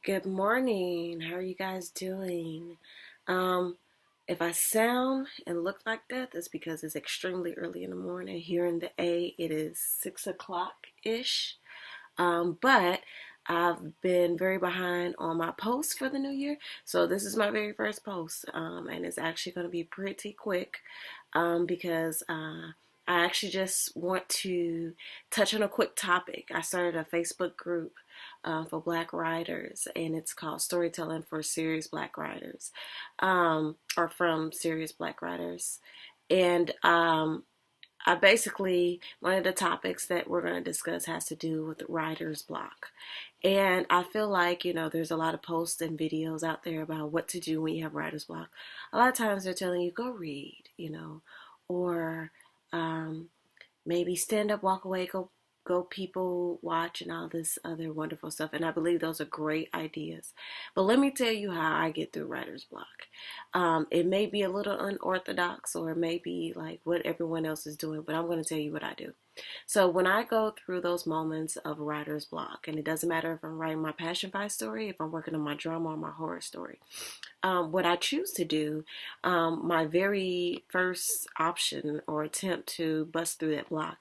Good morning. How are you guys doing? Um, if I sound and look like that, that's because it's extremely early in the morning. Here in the A, it is 6 o'clock ish. But I've been very behind on my posts for the new year, so this is my very first post, and it's actually going to be pretty quick because I actually just want to touch on a quick topic. I started a Facebook group for Black writers, and it's called Storytelling for Serious Black Writers, or from Serious Black Writers. And I basically, one of the topics that we're going to discuss has to do with writer's block. And I feel like, there's a lot of posts and videos out there about what to do when you have writer's block. A lot of times they're telling you, go read, or um, maybe stand up, walk away, go people watch and all this other wonderful stuff. And I believe those are great ideas. But let me tell you how I get through writer's block. It may be a little unorthodox or it may be like what everyone else is doing, but I'm going to tell you what I do. So when I go through those moments of writer's block, and it doesn't matter if I'm writing my passion fight story, if I'm working on my drama or my horror story, what I choose to do, my very first option or attempt to bust through that block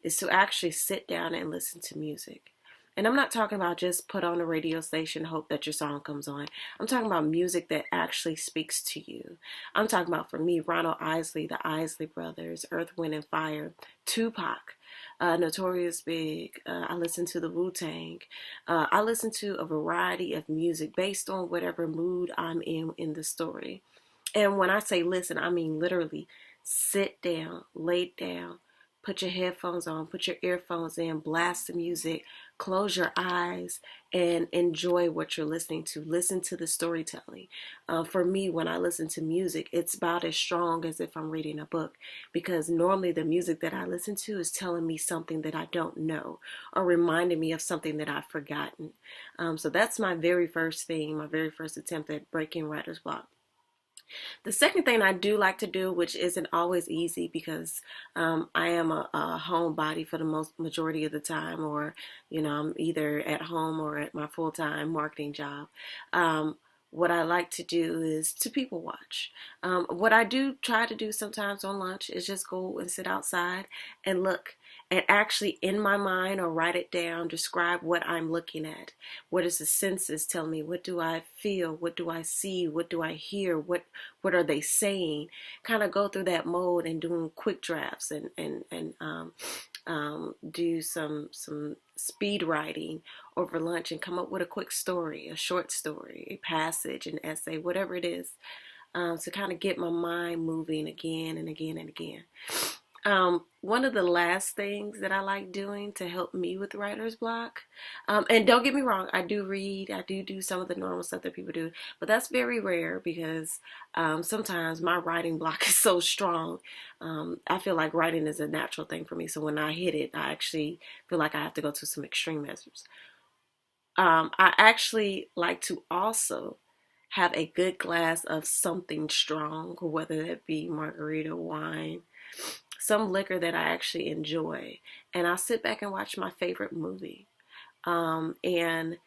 is to actually sit down and listen to music. And I'm not talking about just put on a radio station, hope that your song comes on. I'm talking about music that actually speaks to you. I'm talking about, for me, Ronald Isley, the Isley Brothers, Earth, Wind, and Fire, Tupac, Notorious Big. I listen to the Wu-Tang. I listen to a variety of music based on whatever mood I'm in the story. And when I say listen, I mean literally sit down, lay down, put your headphones on, put your earphones in, blast the music, close your eyes, and enjoy what you're listening to. Listen to the storytelling. For me, when I listen to music, it's about as strong as if I'm reading a book, because normally the music that I listen to is telling me something that I don't know or reminding me of something that I've forgotten. So that's my very first thing, my very first attempt at breaking writer's block. The second thing I do like to do, which isn't always easy because I am a homebody for the most majority of the time, or I'm either at home or at my full-time marketing job. What I like to do is to people watch. What I do try to do sometimes on lunch is just go and sit outside and look and actually in my mind or write it down, describe what I'm looking at. What is the senses tell me? What do I feel? What do I see? What do I hear? What are they saying? Kind of go through that mode and doing quick drafts and do some speed writing over lunch and come up with a quick story, a short story, a passage, an essay, whatever it is, to kind of get my mind moving again and again and again. One of the last things that I like doing to help me with writer's block, and don't get me wrong, I do read, I do some of the normal stuff that people do, but that's very rare because sometimes my writing block is so strong. I feel like writing is a natural thing for me, so when I hit it, I actually feel like I have to go to some extreme measures. I actually like to also have a good glass of something strong, whether that be margarita, wine, some liquor that I actually enjoy, and I'll sit back and watch my favorite movie. And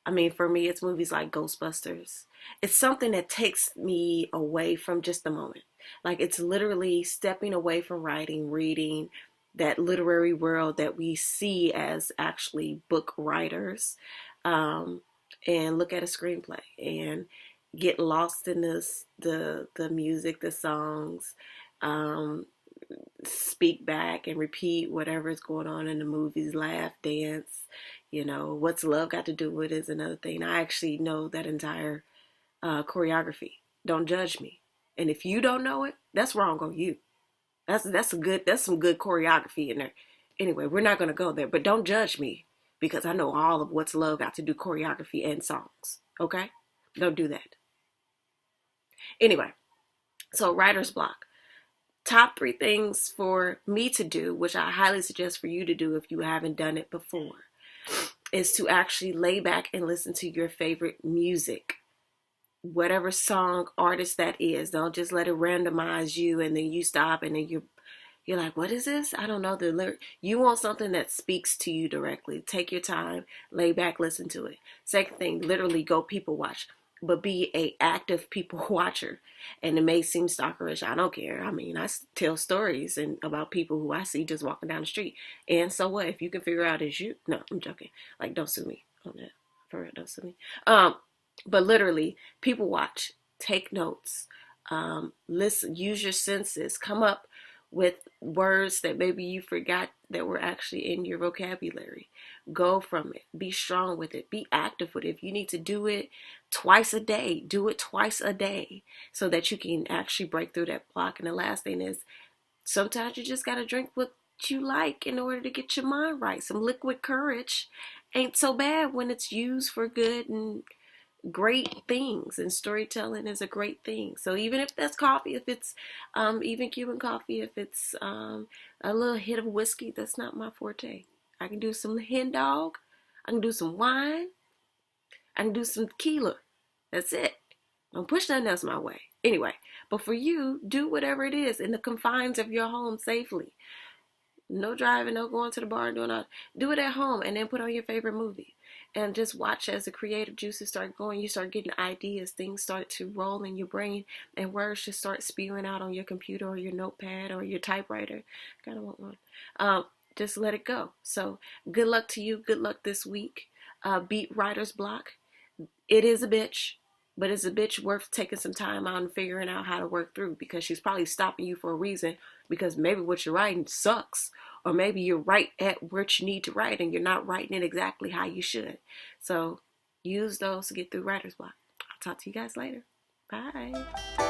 I mean, for me, it's movies like Ghostbusters. It's something that takes me away from just the moment. Like, it's literally stepping away from writing, reading that literary world that we see as actually book writers, um, and look at a screenplay and get lost in the music, the songs, um, speak back and repeat whatever is going on in the movies, laugh, dance. What's love got to do with it is another thing. I actually know that entire choreography. Don't judge me. And if you don't know it, that's wrong on you. That's some good choreography in there. Anyway, we're not gonna go there, but don't judge me because I know all of what's love got to do choreography and songs. Okay? Don't do that. Anyway, so writer's block. Top three things for me to do, which I highly suggest for you to do if you haven't done it before, is to actually lay back and listen to your favorite music. Whatever song, artist that is. Don't just let it randomize you and then you stop and then You're like, what is this? I don't know the lyric. You want something that speaks to you directly. Take your time, lay back, listen to it. Second thing, literally go people watch, but be a active people watcher. And it may seem stalkerish. I don't care. I mean, I tell stories and about people who I see just walking down the street. And so what? If you can figure out it's you, no, I'm joking. Like, don't sue me on that. For real, don't sue me. But literally, people watch, take notes, listen, use your senses, come up with words that maybe you forgot that were actually in your vocabulary. Go from it. Be strong with it. Be active with it. If you need to do it twice a day, do it twice a day so that you can actually break through that block. And the last thing is, sometimes you just got to drink what you like in order to get your mind right. Some liquid courage ain't so bad when it's used for good and great things, and storytelling is a great thing. So even if that's coffee, if it's even Cuban coffee, if it's a little hit of whiskey, that's not my forte. I can do some hen dog, I can do some wine, I can do some tequila. That's it. Don't push nothing else my way. Anyway, but for you, do whatever it is in the confines of your home safely. No driving, no going to the bar, doing all. Do it at home and then put on your favorite movie. And just watch as the creative juices start going. You start getting ideas. Things start to roll in your brain. And words just start spewing out on your computer or your notepad or your typewriter. I kind of want one. Just let it go. So good luck to you. Good luck this week. Beat writer's block. It is a bitch. But it's a bitch worth taking some time out and figuring out how to work through, because she's probably stopping you for a reason, because maybe what you're writing sucks, or maybe you're right at what you need to write and you're not writing it exactly how you should. So use those to get through writer's block. I'll talk to you guys later. Bye.